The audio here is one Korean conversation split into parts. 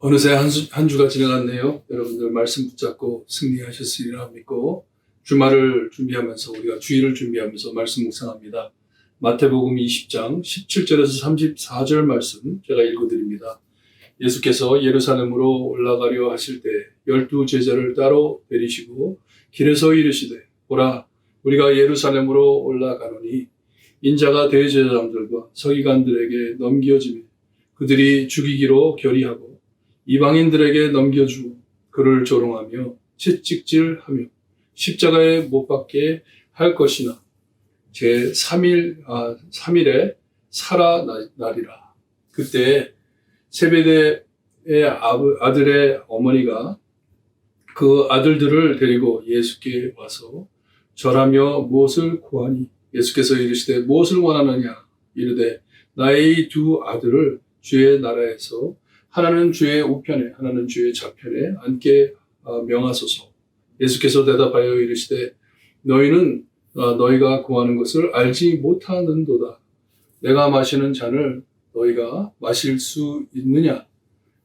어느새 한 주가 지나갔네요. 여러분들 말씀 붙잡고 승리하셨으리라 믿고 주말을 준비하면서 우리가 주일을 준비하면서 말씀 묵상합니다. 마태복음 20장 17절에서 34절 말씀 제가 읽어드립니다. 예수께서 예루살렘으로 올라가려 하실 때 12 제자를 따로 데리시고 길에서 이르시되 보라 우리가 예루살렘으로 올라가노니 인자가 대제사장들과 서기관들에게 넘겨지며 그들이 죽이기로 결의하고 이방인들에게 넘겨주고 그를 조롱하며 채찍질하며 십자가에 못 박게 할 것이나 제 3일에 살아나리라. 그때 세베대의 아들의 어머니가 그 아들들을 데리고 예수께 와서 절하며 무엇을 구하니 예수께서 이르시되 무엇을 원하느냐 이르되 나의 이 두 아들을 주의 나라에서 하나는 주의 우편에 하나는 주의 좌편에 앉게 명하소서. 예수께서 대답하여 이르시되 너희는 너희가 구하는 것을 알지 못하는도다. 내가 마시는 잔을 너희가 마실 수 있느냐?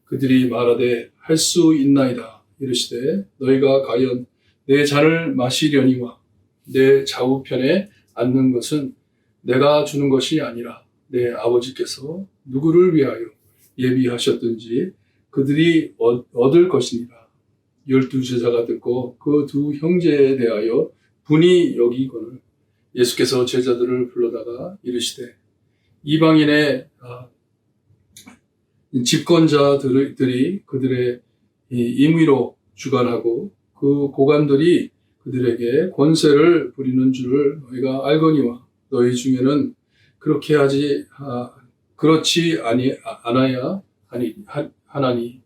그들이 말하되 할 수 있나이다. 이르시되 너희가 과연 내 잔을 마시려니와 내 좌우편에 앉는 것은 내가 주는 것이 아니라 내 아버지께서 누구를 위하여 예비하셨든지 그들이 얻을 것이니라. 12 제자가 듣고 그 두 형제에 대하여 분이 여기거늘 예수께서 제자들을 불러다가 이르시되 이방인의 집권자들이 그들의 임의로 주관하고 그 고관들이 그들에게 권세를 부리는 줄을 너희가 알거니와 너희 중에는 그렇지 않아야 하나니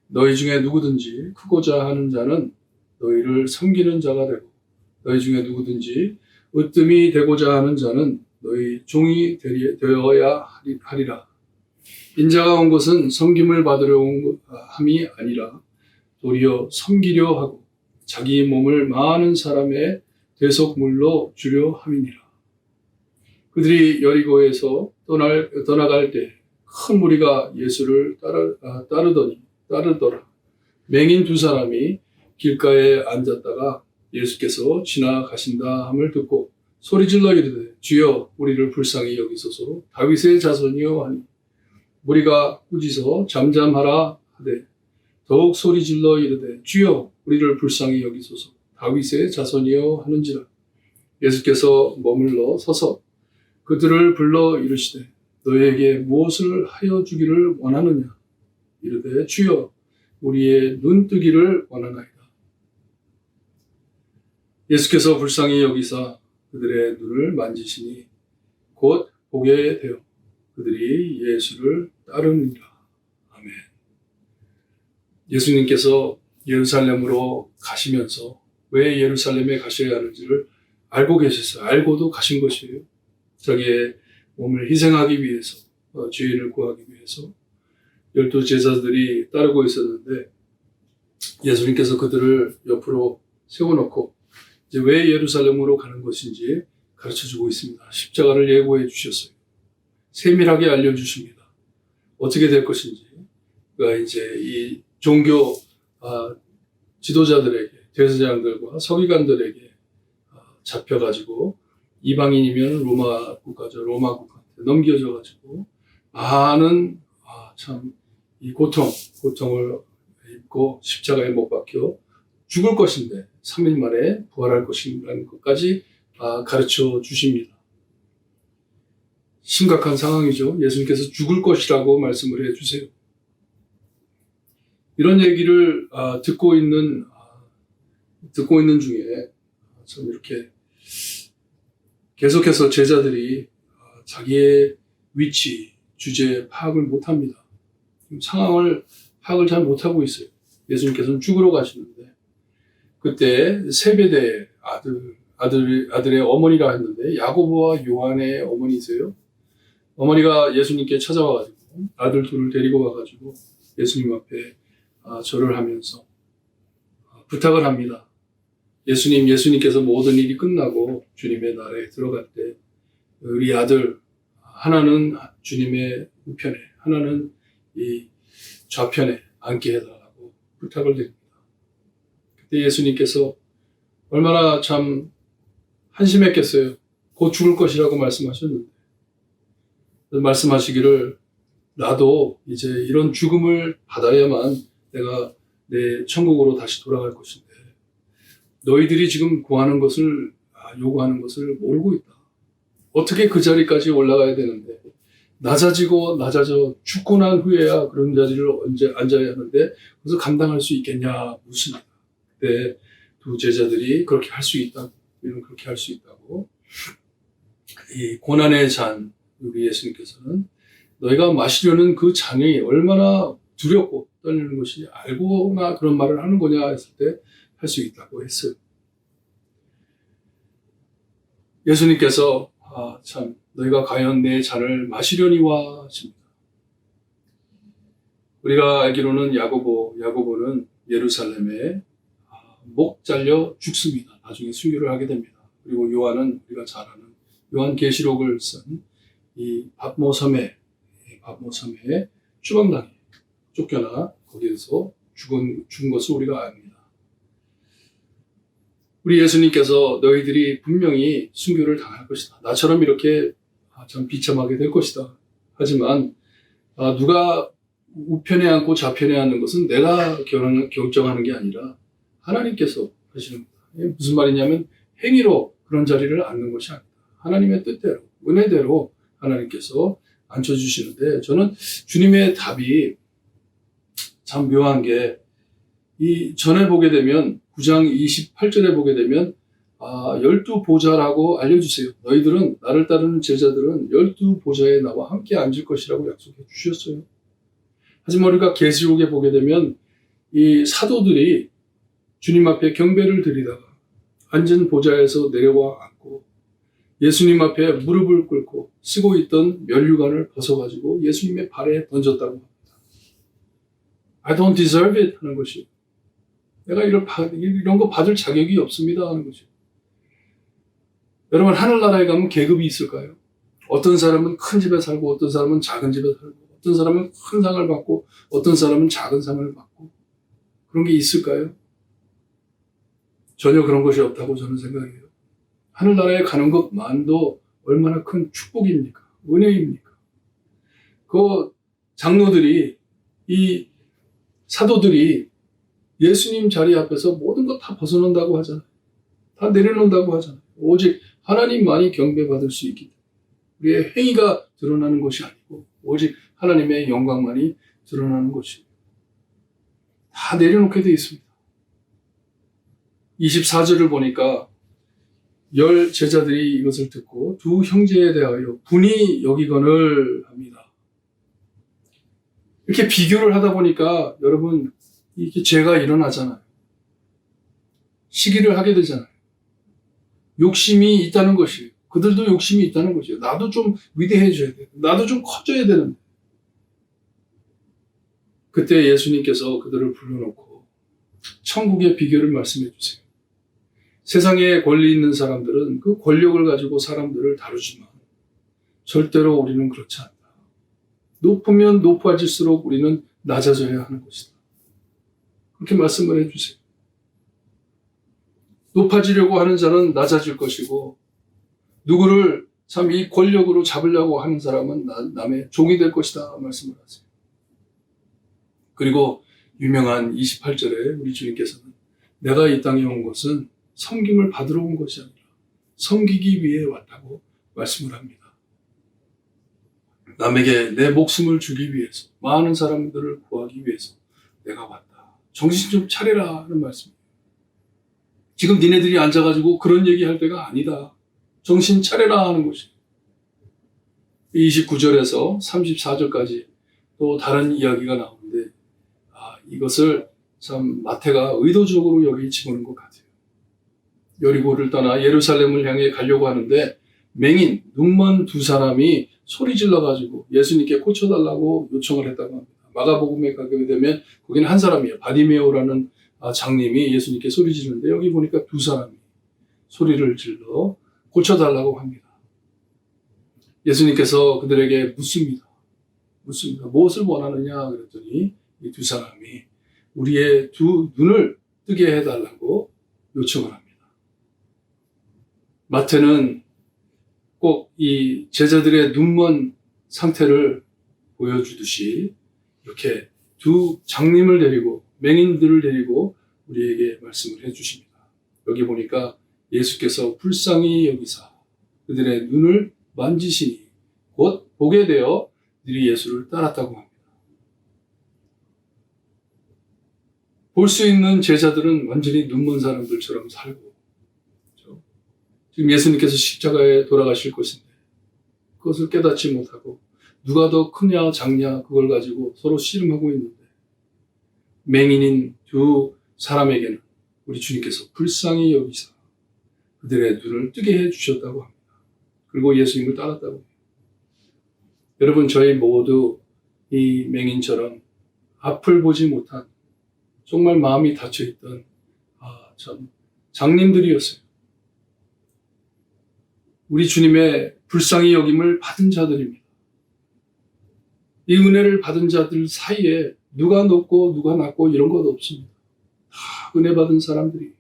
너희 중에 누구든지 크고자 하는 자는 너희를 섬기는 자가 되고 너희 중에 누구든지 으뜸이 되고자 하는 자는 너희 종이 되어야 하리라. 인자가 온 것은 섬김을 받으려 온 함이 아니라 도리어 섬기려 하고 자기 몸을 많은 사람의 대속물로 주려 함이니라. 그들이 여리고에서 떠나갈 때 큰 무리가 예수를 따르더라. 맹인 두 사람이 길가에 앉았다가 예수께서 지나가신다 함을 듣고 소리질러 이르되 주여 우리를 불쌍히 여기소서 다윗의 자손이여 하니 무리가 꾸짖어 잠잠하라 하되 더욱 소리질러 이르되 주여 우리를 불쌍히 여기소서 다윗의 자손이여 하는지라. 예수께서 머물러 서서 그들을 불러 이르시되 너희에게 무엇을 하여 주기를 원하느냐 이르되 주여 우리의 눈 뜨기를 원하나이다. 예수께서 불쌍히 여기사 그들의 눈을 만지시니 곧 보게 되어 그들이 예수를 따르니라. 아멘. 예수님께서 예루살렘으로 가시면서 왜 예루살렘에 가셔야 하는지를 알고 계셨어요. 알고도 가신 것이에요. 자기의 몸을 희생하기 위해서, 죄인을 구하기 위해서 12 제자들이 따르고 있었는데 예수님께서 그들을 옆으로 세워놓고 이제 왜 예루살렘으로 가는 것인지 가르쳐주고 있습니다. 십자가를 예고해 주셨어요. 세밀하게 알려주십니다. 어떻게 될 것인지. 그러니까 이제 이 종교 지도자들에게, 대제사장들과 서기관들에게 잡혀가지고 이방인이면 로마 국가한테 넘겨져가지고 많은 참 이 고통을 입고 십자가에 못 박혀 죽을 것인데 3일 만에 부활할 것이라는 것까지 가르쳐 주십니다. 심각한 상황이죠. 예수님께서 죽을 것이라고 말씀을 해주세요. 이런 얘기를 듣고 있는 중에 참 이렇게 계속해서 제자들이 자기의 위치, 주제 파악을 못합니다. 상황을 파악을 잘 못하고 있어요. 예수님께서는 죽으러 가시는데 그때 세베대의 아들의 어머니라 했는데 야고보와 요한의 어머니세요. 어머니가 예수님께 찾아와가지고 아들 둘을 데리고 와가지고 예수님 앞에 절을 하면서 부탁을 합니다. 예수님께서 모든 일이 끝나고 주님의 나라에 들어갈 때 우리 아들 하나는 주님의 우편에 하나는 이 좌편에 앉게 해달라고 부탁을 드립니다. 그때 예수님께서 얼마나 참 한심했겠어요. 곧 죽을 것이라고 말씀하셨는데, 말씀하시기를 나도 이제 이런 죽음을 받아야만 내가 내 천국으로 다시 돌아갈 것인데 너희들이 지금 구하는 것을 요구하는 것을 모르고 있다. 어떻게 그 자리까지 올라가야 되는데 낮아지고 낮아져 죽고 난 후에야 그런 자리를 언제 앉아야 하는데 그래서 감당할 수 있겠냐 묻습니다. 그때 두 제자들이 그렇게 할 수 있다고, 우리는 그렇게 할 수 있다고. 이 고난의 잔, 우리 예수님께서는 너희가 마시려는 그 잔이 얼마나 두렵고 떨리는 것이 알고나 그런 말을 하는 거냐 했을 때 할 수 있다고 했어요. 예수님께서 참 너희가 과연 내 잔을 마시려니와 하십니다. 우리가 알기로는 야고보는 예루살렘에 목 잘려 죽습니다. 나중에 순교를 하게 됩니다. 그리고 요한은 우리가 잘 아는 요한계시록을 쓴 이 pat모섬에 추방당해 쫓겨나 거기에서 죽은 것을 우리가 압니다. 우리 예수님께서 너희들이 분명히 순교를 당할 것이다. 나처럼 이렇게 참 비참하게 될 것이다. 하지만 누가 우편에 앉고 좌편에 앉는 것은 내가 결정하는 게 아니라 하나님께서 하시는 겁니다. 무슨 말이냐면 행위로 그런 자리를 앉는 것이 아니다. 하나님의 뜻대로, 은혜대로 하나님께서 앉혀주시는데 저는 주님의 답이 참 묘한 게 이 전에 보게 되면 9장 28절에 보게 되면 12보좌라고 알려주세요. 너희들은 나를 따르는 제자들은 12보좌에 나와 함께 앉을 것이라고 약속해 주셨어요. 하지만 우리가 계시록에 보게 되면 이 사도들이 주님 앞에 경배를 드리다가 앉은 보좌에서 내려와 앉고 예수님 앞에 무릎을 꿇고 쓰고 있던 면류관을 벗어가지고 예수님의 발에 던졌다고 합니다. I don't deserve it 하는 것이 내가 이런 거 받을 자격이 없습니다 하는 거죠. 여러분 하늘나라에 가면 계급이 있을까요? 어떤 사람은 큰 집에 살고 어떤 사람은 작은 집에 살고 어떤 사람은 큰 상을 받고 어떤 사람은 작은 상을 받고 그런 게 있을까요? 전혀 그런 것이 없다고 저는 생각해요. 하늘나라에 가는 것만도 얼마나 큰 축복입니까? 은혜입니까? 그 장로들이 이 사도들이 예수님 자리 앞에서 모든 것 다 벗어놓는다고 하잖아요. 다 내려놓는다고 하잖아요. 오직 하나님만이 경배받을 수 있기 때문에 우리의 행위가 드러나는 것이 아니고 오직 하나님의 영광만이 드러나는 것입니다. 다 내려놓게 되어 있습니다. 24절을 보니까 10 제자들이 이것을 듣고 두 형제에 대하여 분이 여기거늘 합니다. 이렇게 비교를 하다 보니까 여러분 이게 죄가 일어나잖아요. 시기를 하게 되잖아요. 욕심이 있다는 것이에요. 그들도 욕심이 있다는 것이에요. 나도 좀 위대해져야 돼. 나도 좀 커져야 되는데. 그때 예수님께서 그들을 불러놓고 천국의 비결을 말씀해 주세요. 세상에 권리 있는 사람들은 그 권력을 가지고 사람들을 다루지만 절대로 우리는 그렇지 않다. 높으면 높아질수록 우리는 낮아져야 하는 것이다. 그렇게 말씀을 해주세요. 높아지려고 하는 자는 낮아질 것이고 누구를 참 이 권력으로 잡으려고 하는 사람은 남의 종이 될 것이다 말씀을 하세요. 그리고 유명한 28절에 우리 주님께서는 내가 이 땅에 온 것은 섬김을 받으러 온 것이 아니라 섬기기 위해 왔다고 말씀을 합니다. 남에게 내 목숨을 주기 위해서 많은 사람들을 구하기 위해서 내가 왔다. 정신 좀 차려라 하는 말씀이에요. 지금 니네들이 앉아가지고 그런 얘기할 때가 아니다. 정신 차려라 하는 것이에요. 29절에서 34절까지 또 다른 이야기가 나오는데 이것을 참 마태가 의도적으로 여기 집어넣은 것 같아요. 여리고를 떠나 예루살렘을 향해 가려고 하는데 맹인, 눈먼 두 사람이 소리 질러가지고 예수님께 고쳐달라고 요청을 했다고 합니다. 마가복음에 가게 되면 거기는 한 사람이에요. 바디메오라는 장님이 예수님께 소리 지르는데 여기 보니까 두 사람이 소리를 질러 고쳐달라고 합니다. 예수님께서 그들에게 묻습니다. 무엇을 원하느냐 그랬더니 이 두 사람이 우리의 두 눈을 뜨게 해달라고 요청을 합니다. 마태는 꼭 이 제자들의 눈먼 상태를 보여주듯이 이렇게 두 장님을 데리고 맹인들을 데리고 우리에게 말씀을 해주십니다. 여기 보니까 예수께서 불쌍히 여기사 그들의 눈을 만지시니 곧 보게 되어 그들이 예수를 따랐다고 합니다. 볼 수 있는 제자들은 완전히 눈먼 사람들처럼 살고, 그렇죠? 지금 예수님께서 십자가에 돌아가실 것인데 그것을 깨닫지 못하고 누가 더 크냐 작냐 그걸 가지고 서로 씨름하고 있는데, 맹인인 두 사람에게는 우리 주님께서 불쌍히 여기사 그들의 눈을 뜨게 해주셨다고 합니다. 그리고 예수님을 따랐다고 해요. 여러분, 저희 모두 이 맹인처럼 앞을 보지 못한 정말 마음이 닫혀있던 참 장님들이었어요. 우리 주님의 불쌍히 여김을 받은 자들입니다. 이 은혜를 받은 자들 사이에 누가 높고 누가 낮고 이런 것 없습니다. 다 은혜 받은 사람들이.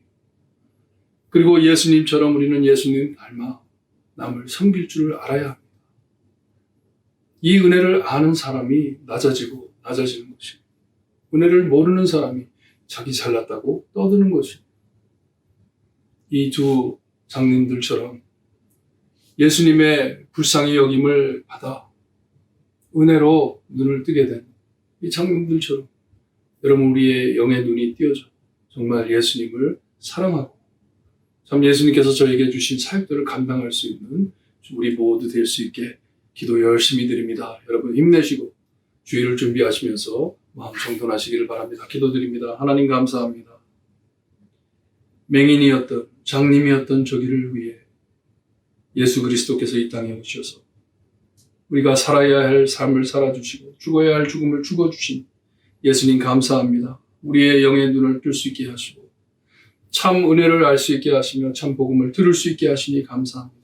그리고 예수님처럼 우리는 예수님 닮아 남을 섬길 줄을 알아야 합니다. 이 은혜를 아는 사람이 낮아지고 낮아지는 것입니다. 은혜를 모르는 사람이 자기 잘났다고 떠드는 것입니다. 이 두 장님들처럼 예수님의 불쌍히 여김을 받아 은혜로 눈을 뜨게 된 이 장님들처럼 여러분, 우리의 영의 눈이 띄어져 정말 예수님을 사랑하고 참 예수님께서 저에게 주신 사역들을 감당할 수 있는 우리 모두 될 수 있게 기도 열심히 드립니다. 여러분 힘내시고 주일을 준비하시면서 마음 정돈하시기를 바랍니다. 기도드립니다. 하나님 감사합니다. 맹인이었던 장님이었던 저기를 위해 예수 그리스도께서 이 땅에 오셔서 우리가 살아야 할 삶을 살아주시고 죽어야 할 죽음을 죽어주신 예수님 감사합니다. 우리의 영의 눈을 뜰 수 있게 하시고 참 은혜를 알 수 있게 하시며 참 복음을 들을 수 있게 하시니 감사합니다.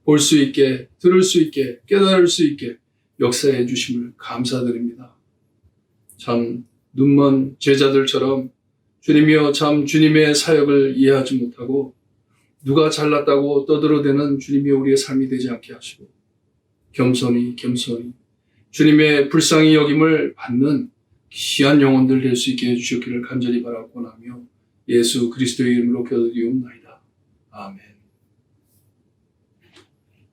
볼 수 있게, 들을 수 있게, 깨달을 수 있게 역사해 주심을 감사드립니다. 참 눈먼 제자들처럼 주님이여 참 주님의 사역을 이해하지 못하고 누가 잘났다고 떠들어대는 주님이 우리의 삶이 되지 않게 하시고 겸손히 주님의 불쌍히 여김을 받는 귀한 영혼들 될 수 있게 해주셨기를 간절히 바라고 나며 예수 그리스도의 이름으로 기도드리옵나이다. 아멘.